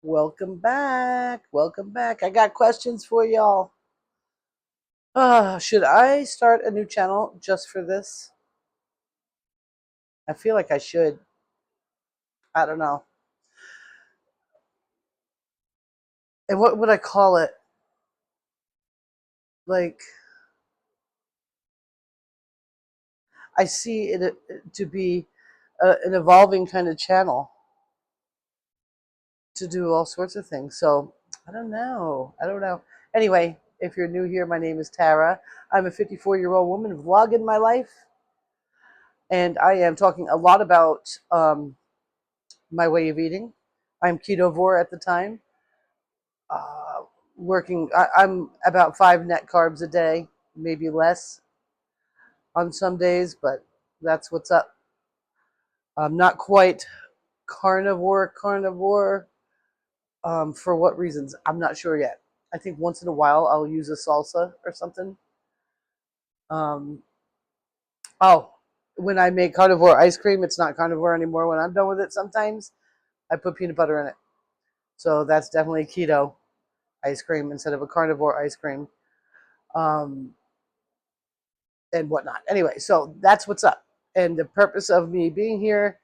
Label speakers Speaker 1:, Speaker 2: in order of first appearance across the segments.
Speaker 1: Welcome back. Welcome back. I got questions for y'all. Should I start a new channel just for this? I feel like I should. I don't know. And what would I call it? Like, I see it to be an evolving kind of channel to do all sorts of things. So, I don't know. I don't know. Anyway, if you're new here, my name is Tara. I'm a 54-year-old woman vlogging my life. And I am talking a lot about my way of eating. I'm ketovore at the time. Uh, I'm about 5 net carbs a day, maybe less on some days, but that's what's up. I'm not quite carnivore. For what reasons? I'm not sure yet. I think once in a while I'll use a salsa or something. Um, oh, when I make carnivore ice cream, it's not carnivore anymore. When I'm done with it, sometimes I put peanut butter in it. So that's definitely keto ice cream instead of a carnivore ice cream. Um, and whatnot. Anyway, so that's what's up. And the purpose of me being here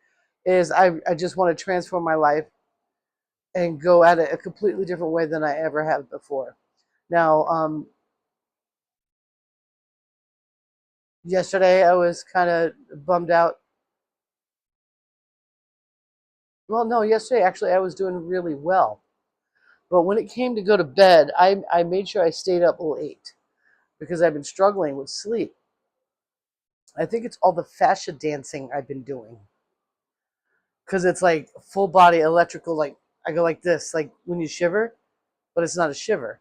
Speaker 1: is I just want to transform my life and go at it a completely different way than I ever have before. Now, yesterday I was kind of bummed out. Well, no, yesterday actually I was doing really well. But when it came to go to bed, I made sure I stayed up late because I've been struggling with sleep. I think it's all the fascia dancing I've been doing because it's like full body electrical. Like I go like this, like when you shiver, but it's not a shiver.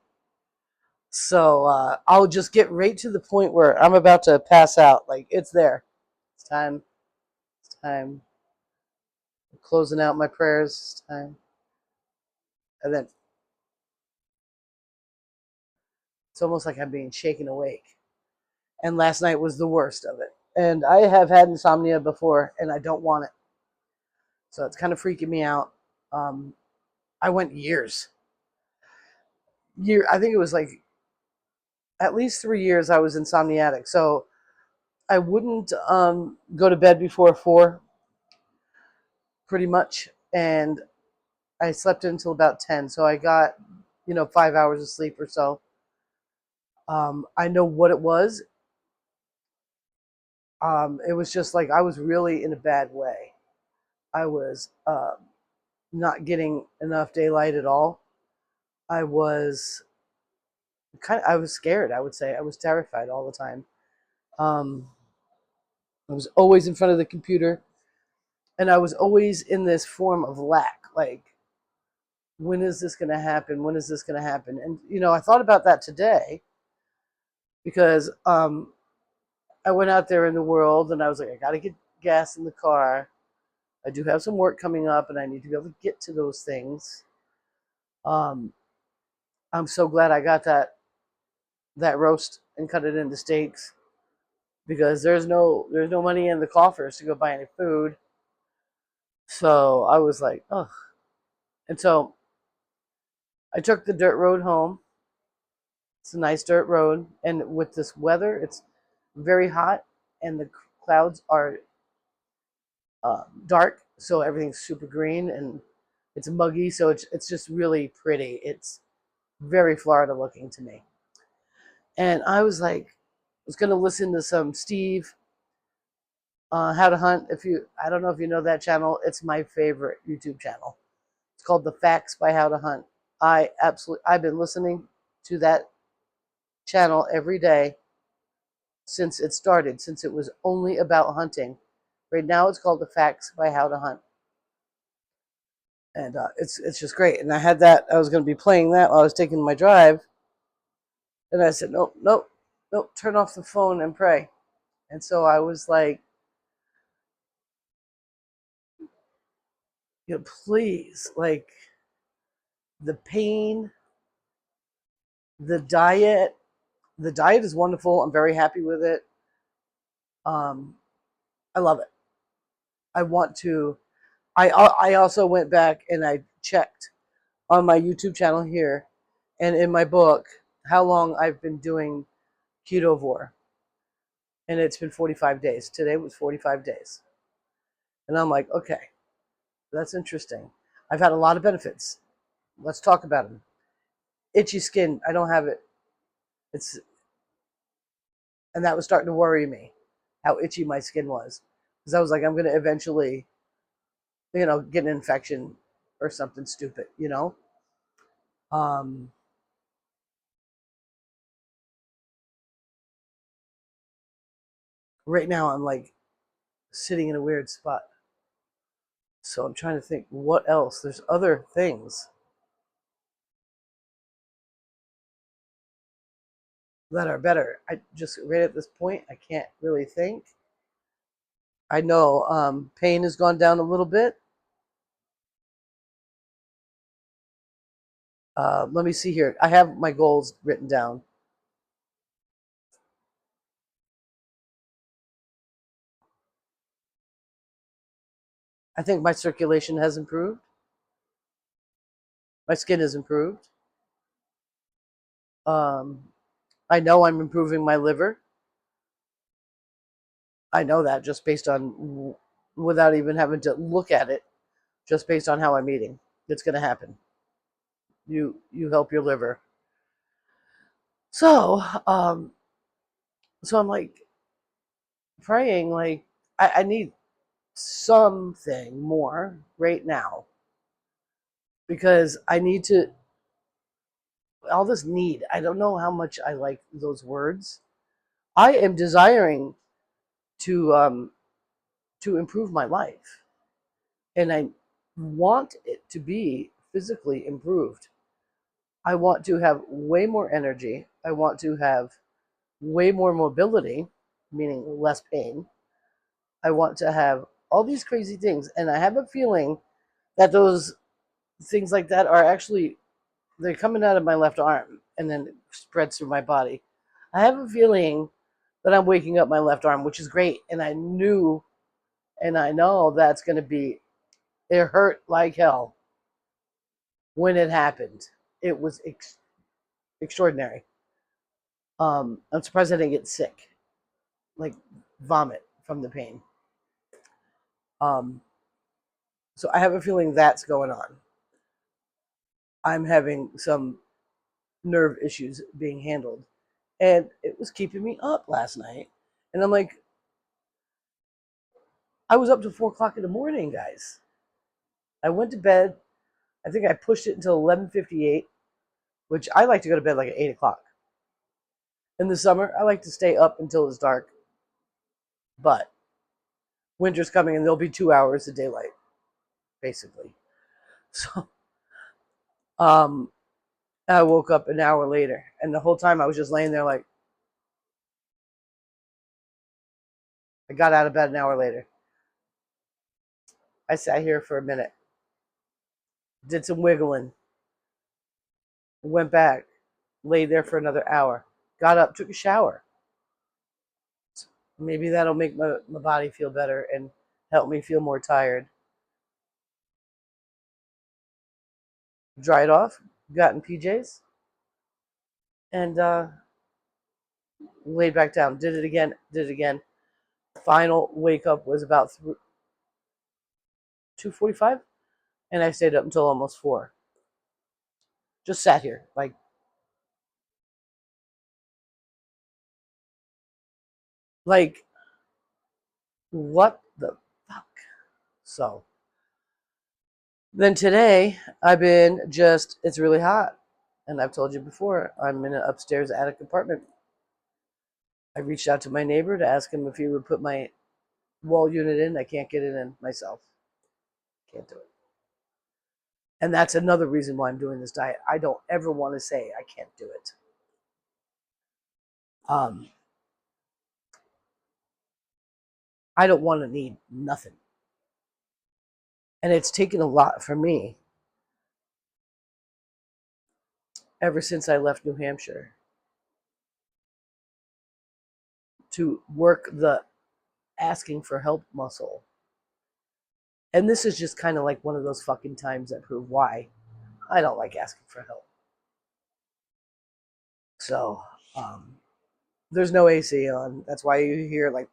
Speaker 1: So I'll just get right to the point where I'm about to pass out. Like it's there. It's time. It's time. I'm closing out my prayers. It's time. And then it's almost like I'm being shaken awake. And last night was the worst of it. And I have had insomnia before, and I don't want it. So it's kind of freaking me out. Um, I went years. I think it was like at least 3 years I was insomniatic. So I wouldn't go to bed before 4, pretty much. And I slept until about 10. So I got, 5 hours of sleep or so. I know what it was. It was just like I was really in a bad way. I was not getting enough daylight at all. I was I was scared, I would say. I was terrified all the time. Um, I was always in front of the computer, and I was always in this form of lack. Like, when is this going to happen? When is this going to happen? And, I thought about that today because I went out there in the world and I was like, I got to get gas in the car. I do have some work coming up and I need to be able to get to those things. Um, I'm so glad I got that roast and cut it into steaks because there's no money in the coffers to go buy any food. So I was like, oh. And so I took the dirt road home. It's a nice dirt road, and with this weather, it's very hot, and the clouds are dark, so everything's super green, and it's muggy, so it's just really pretty. It's very Florida looking to me. And I was like, I was gonna listen to some Steve How to Hunt. I don't know if you know that channel. It's my favorite YouTube channel. It's called The Facts by How to Hunt. I've been listening to that channel every day since it started, since it was only about hunting. Right now, it's called The Facts by How to Hunt, and it's just great. And I had that. I was going to be playing that while I was taking my drive, and I said, nope, nope, nope. Turn off the phone and pray. And so I was like, please, like the pain, the diet. The diet is wonderful. I'm very happy with it. Um, I love it. I want to. I also went back and I checked on my YouTube channel here and in my book how long I've been doing ketovore. And it's been 45 days. Today was 45 days. And I'm like, okay, that's interesting. I've had a lot of benefits. Let's talk about them. Itchy skin, I don't have it. It's And that was starting to worry me, how itchy my skin was. Because I was like, I'm going to eventually, get an infection or something stupid. Um, right now, I'm like sitting in a weird spot. So I'm trying to think what else. There's other things that are better. I just, right at this point, I can't really think. I know pain has gone down a little bit. Let me see here. I have my goals written down. I think my circulation has improved. My skin has improved. Um, I know I'm improving my liver. I know that just based on, without even having to look at it, just based on how I'm eating. It's going to happen. You help your liver. So, so I'm like praying, like I need something more right now because I need to. All this need. I don't know how much I like those words. I am desiring to um, to improve my life, and I want it to be physically improved. I want to have way more energy. I want to have way more mobility, meaning less pain. I want to have all these crazy things. And I have a feeling that those things like that are actually, they're coming out of my left arm and then it spreads through my body. I have a feeling that I'm waking up my left arm, which is great. And I knew and I know that's going to be, it hurt like hell when it happened. It was extraordinary. I'm surprised I didn't get sick, like vomit from the pain. Um, so I have a feeling that's going on. I'm having some nerve issues being handled, and it was keeping me up last night. And I'm like, I was up to 4 o'clock in the morning, guys. I went to bed. I think I pushed it until 11:58, which I like to go to bed like at 8 o'clock. In the summer, I like to stay up until it's dark, but winter's coming and there'll be 2 hours of daylight, basically. So, um, I woke up an hour later, and the whole time I was just laying there like, I got out of bed an hour later. I sat here for a minute, did some wiggling, went back, laid there for another hour, got up, took a shower. Maybe that'll make my body feel better and help me feel more tired. Dried off, got in PJs, and laid back down. Did it again, did it again. Final wake up was about 2:45, and I stayed up until almost 4. Just sat here, like what the fuck? So then today, I've been just, it's really hot. And I've told you before, I'm in an upstairs attic apartment. I reached out to my neighbor to ask him if he would put my wall unit in. I can't get it in myself. Can't do it. And that's another reason why I'm doing this diet. I don't ever want to say I can't do it. Um, I don't want to need nothing. And it's taken a lot for me ever since I left New Hampshire to work the asking for help muscle. And this is just kind of like one of those fucking times that prove why I don't like asking for help. So, there's no AC on. That's why you hear like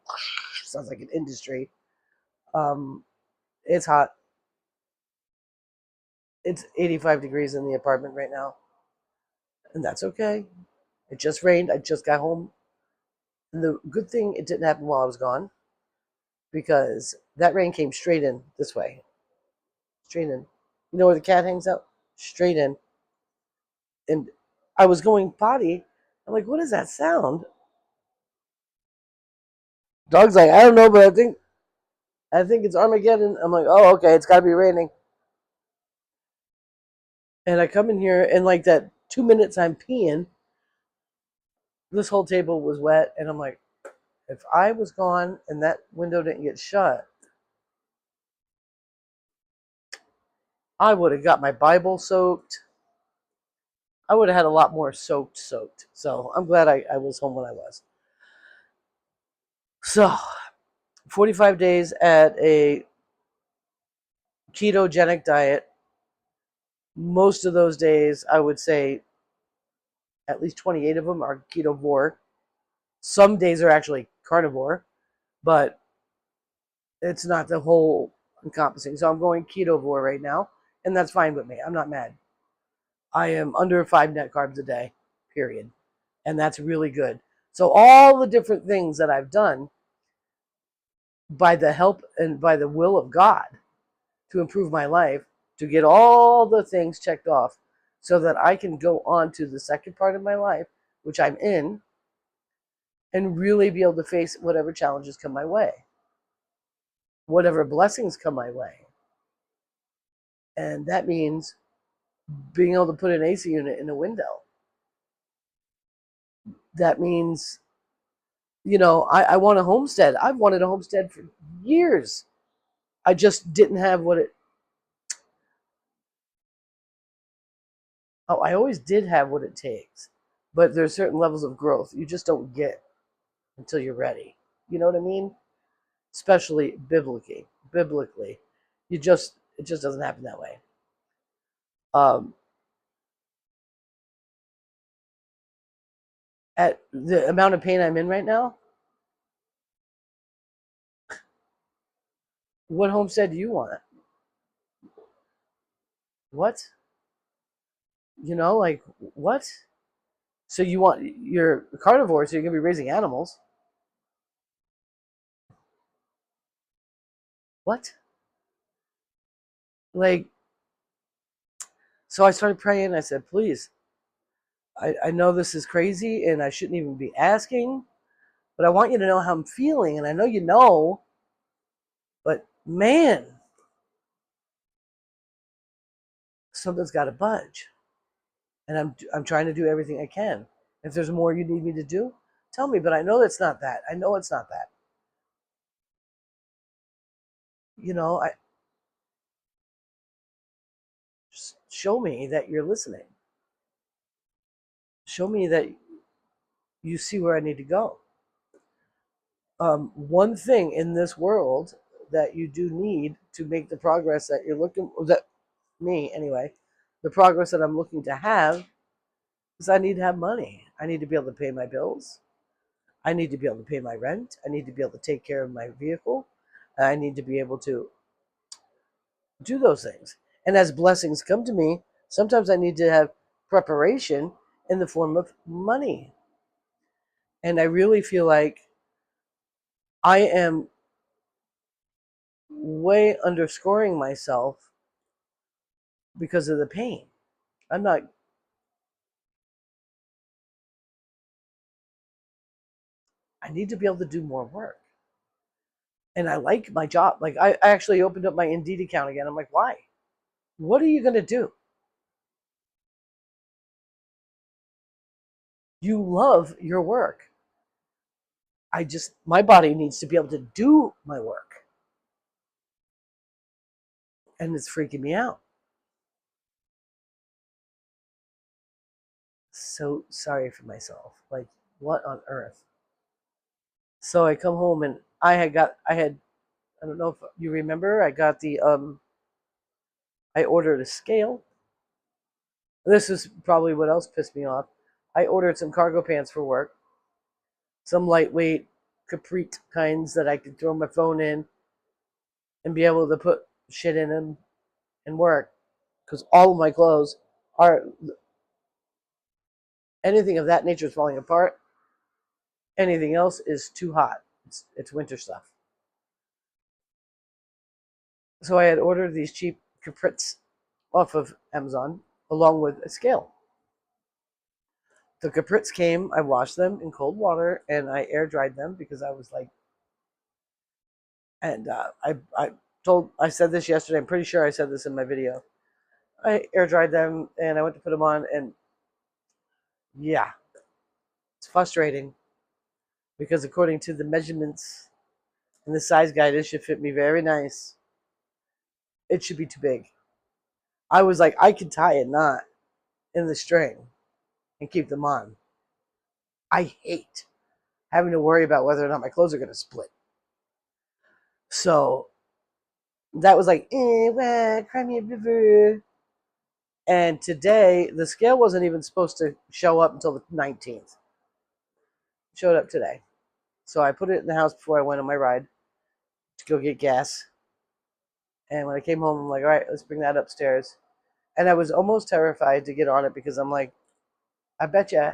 Speaker 1: sounds like an industry. Um, it's hot. It's 85 degrees in the apartment right now, and that's okay. It just rained. I just got home. And the good thing it didn't happen while I was gone because that rain came straight in this way. Straight in. You know where the cat hangs out? Straight in. And I was going potty. I'm like, what is that sound? Dog's like, I don't know, but I think it's Armageddon. I'm like, oh, okay, it's gotta be raining. And I come in here and like that 2 minutes I'm peeing, this whole table was wet, and I'm like, if I was gone and that window didn't get shut, I would have got my Bible soaked. I would have had a lot more soaked. So I'm glad I was home when I was. So 45 days at a ketogenic diet. Most of those days, I would say at least 28 of them are ketovore. Some days are actually carnivore, but it's not the whole encompassing. So I'm going ketovore right now, and that's fine with me. I'm not mad. I am under 5 net carbs a day, period. And that's really good. So all the different things that I've done by the help and by the will of God to improve my life, to get all the things checked off so that I can go on to the second part of my life, which I'm in, and really be able to face whatever challenges come my way, whatever blessings come my way. And that means being able to put an AC unit in a window. That means, I want a homestead. I've wanted a homestead for years. I just didn't have I always did have what it takes. But there's certain levels of growth you just don't get until you're ready. You know what I mean? Especially biblically, it just doesn't happen that way. Um, at the amount of pain I'm in right now, what homestead do you want? What? Like what? So you're a carnivore, so you're gonna be raising animals. What? Like, so I started praying. I said, please, I know this is crazy and I shouldn't even be asking, but I want you to know how I'm feeling. And I know you know, but man, something's got to budge. And I'm trying to do everything I can. If there's more you need me to do, tell me. But I know it's not that. I know it's not that. I just show me that you're listening. Show me that you see where I need to go. One thing in this world that you do need to make the progress that you're looking that me anyway, the progress that I'm looking to have is I need to have money. I need to be able to pay my bills. I need to be able to pay my rent. I need to be able to take care of my vehicle. I need to be able to do those things. And as blessings come to me, sometimes I need to have preparation in the form of money. And I really feel like I am way underscoring myself because of the pain. I'm not, I need to be able to do more work. And I like my job. Like, I actually opened up my Indeed account again. I'm like, why? What are you going to do? You love your work. My body needs to be able to do my work. And it's freaking me out. So sorry for myself. Like, what on earth? So I come home and I don't know if you remember, I ordered a scale This is probably what else pissed me off. I ordered some cargo pants for work, some lightweight caprite kinds that I could throw my phone in and be able to put shit in them and work. Because all of my clothes are, anything of that nature is falling apart. Anything else is too hot. It's winter stuff. So I had ordered these cheap caprites off of Amazon along with a scale. The caprites came, I washed them in cold water and I air dried them because I was like, and I said this yesterday, I'm pretty sure I said this in my video. I air dried them and I went to put them on, and yeah, it's frustrating because according to the measurements and the size guide, it should fit me very nice. It should be too big. I was like, I could tie a knot in the string and keep them on. I hate having to worry about whether or not my clothes are going to split. So that was like, well, cry me a river. And today, the scale wasn't even supposed to show up until the 19th. It showed up today. So I put it in the house before I went on my ride to go get gas. And when I came home, I'm like, all right, let's bring that upstairs. And I was almost terrified to get on it because I'm like, I bet you,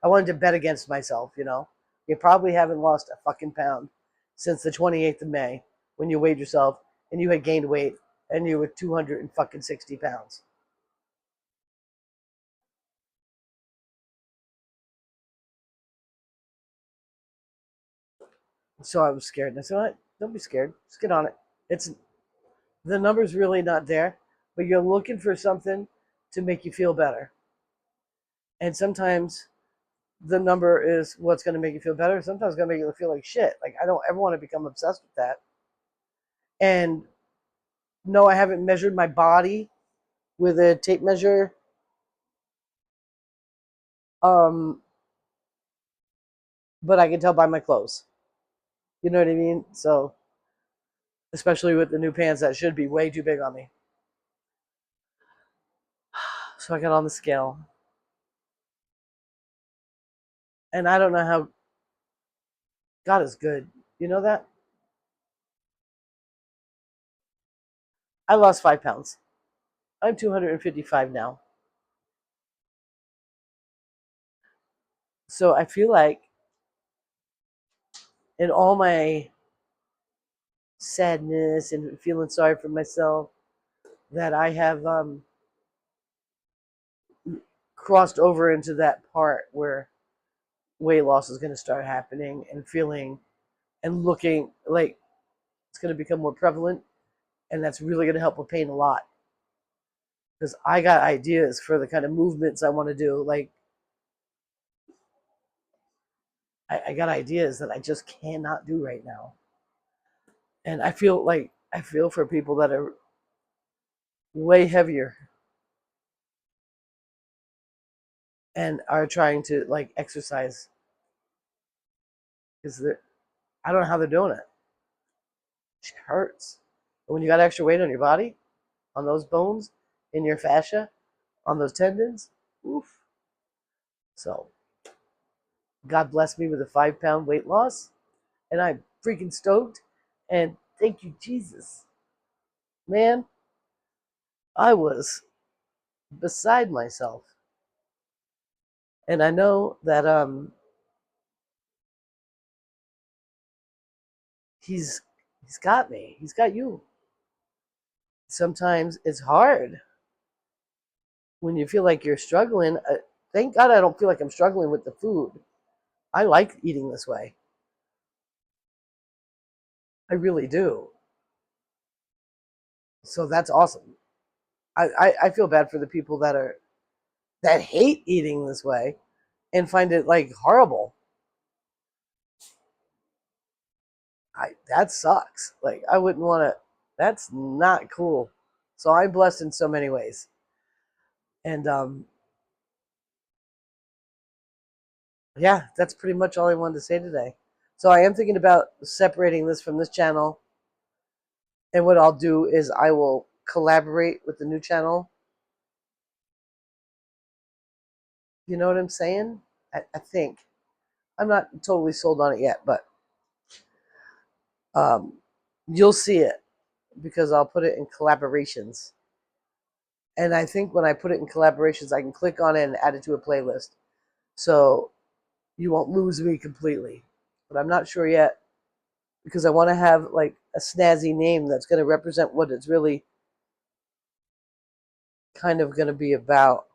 Speaker 1: I wanted to bet against myself, you know. You probably haven't lost a fucking pound since the 28th of May when you weighed yourself and you had gained weight and you were 260 pounds. So I was scared. And I said, what? Don't be scared. Just get on it. It's the number's really not there, but you're looking for something to make you feel better. And sometimes the number is what's going to make you feel better. Sometimes it's going to make you feel like shit. Like, I don't ever want to become obsessed with that. And no, I haven't measured my body with a tape measure. Um, but I can tell by my clothes. You know what I mean? So, especially with the new pants that should be way too big on me. So I got on the scale. And I don't know how God is good. You know that? I lost 5 pounds. I'm 255 now. So I feel like in all my sadness and feeling sorry for myself that I have crossed over into that part where weight loss is going to start happening and feeling and looking like it's going to become more prevalent, and that's really going to help with pain a lot because I got ideas for the kind of movements I want to do. Like I got ideas that I just cannot do right now, and I feel for people that are way heavier and are trying to like exercise because I don't know how they're doing it. It hurts. But when you got extra weight on your body, on those bones, in your fascia, on those tendons, oof. So God bless me with a 5 pound weight loss, and I'm freaking stoked. And thank you, Jesus. Man, I was beside myself. And I know that he's he's got me. He's got you. Sometimes it's hard when you feel like you're struggling. Thank God I don't feel like I'm struggling with the food. I like eating this way. I really do. So that's awesome. I feel bad for the people that hate eating this way and find it like horrible. That sucks. Like I wouldn't want to. That's not cool. So I'm blessed in so many ways. And yeah, that's pretty much all I wanted to say today. So I am thinking about separating this from this channel. And what I'll do is I will collaborate with the new channel You know what I'm saying? I think. I'm not totally sold on it yet, but um, you'll see it because I'll put it in collaborations. And I think when I put it in collaborations, I can click on it and add it to a playlist. So you won't lose me completely. But I'm not sure yet because I want to have like a snazzy name that's going to represent what it's really kind of going to be about.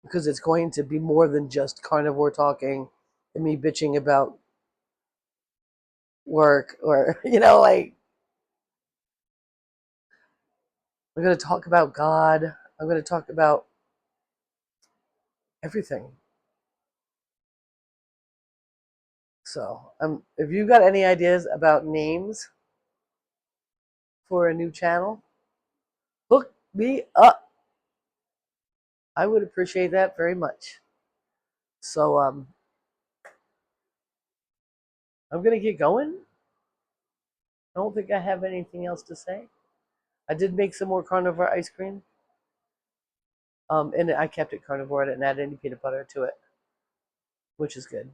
Speaker 1: Because it's going to be more than just carnivore talking and me bitching about work or, like I'm going to talk about God. I'm going to talk about everything. So, if you got any ideas about names for a new channel, hook me up. I would appreciate that very much. So, I'm going to get going. I don't think I have anything else to say. I did make some more carnivore ice cream. And I kept it carnivore. I didn't add any peanut butter to it, which is good.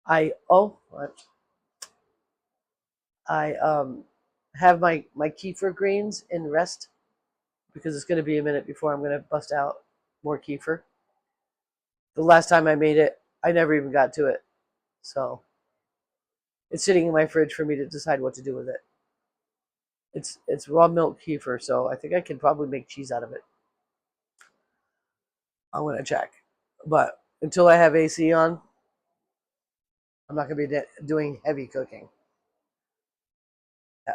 Speaker 1: I have my kefir greens in rest because it's going to be a minute before I'm going to bust out more kefir. The last time I made it, I never even got to it. So it's sitting in my fridge for me to decide what to do with it. It's raw milk kefir, so I think I can probably make cheese out of it. I'm going to check. But until I have AC on, I'm not going to be doing heavy cooking.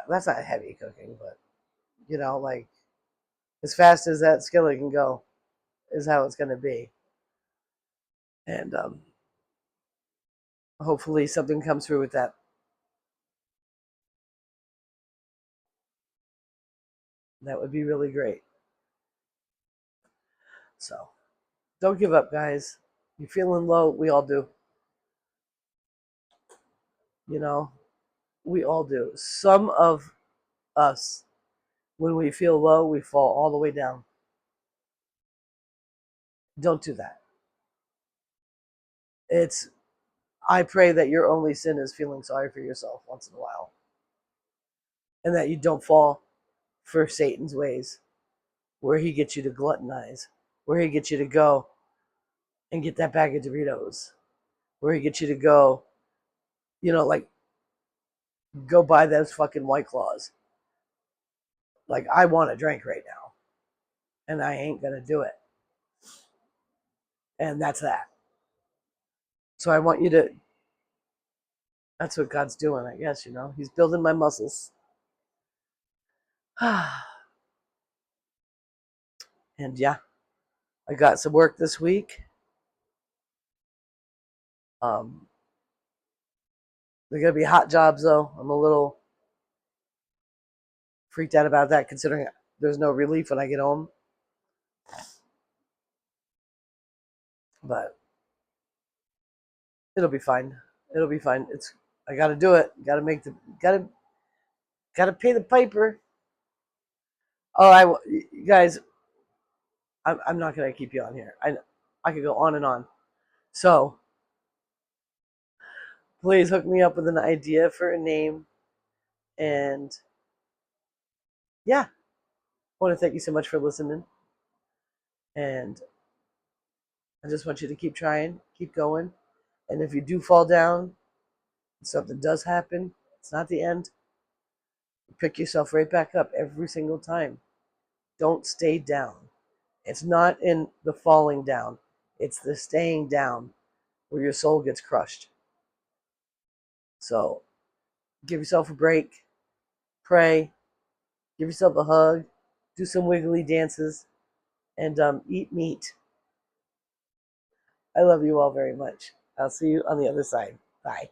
Speaker 1: That's not heavy cooking, but like as fast as that skillet can go is how it's going to be. And hopefully something comes through with that. That would be really great. So don't give up, guys. You're feeling low. We all do. We all do. Some of us, when we feel low, we fall all the way down. Don't do that. I pray that your only sin is feeling sorry for yourself once in a while. And that you don't fall for Satan's ways, where he gets you to gluttonize, where he gets you to go and get that bag of Doritos, where he gets you to go, like go buy those fucking White Claws. Like, I want a drink right now, and I ain't gonna do it. And that's that. So I want you to, that's what God's doing, I guess, He's building my muscles. And yeah, I got some work this week. They're gonna be hot jobs though. I'm a little freaked out about that considering there's no relief when I get home. But it'll be fine. It'll be fine. I gotta do it. Gotta pay the piper. Oh, guys, I'm not gonna keep you on here. I could go on and on. So please hook me up with an idea for a name. And yeah, I want to thank you so much for listening. And I just want you to keep trying, keep going. And if you do fall down, something does happen, it's not the end. Pick yourself right back up every single time. Don't stay down. It's not in the falling down, it's the staying down where your soul gets crushed. So give yourself a break, pray, give yourself a hug, do some wiggly dances, and eat meat. I love you all very much. I'll see you on the other side. Bye.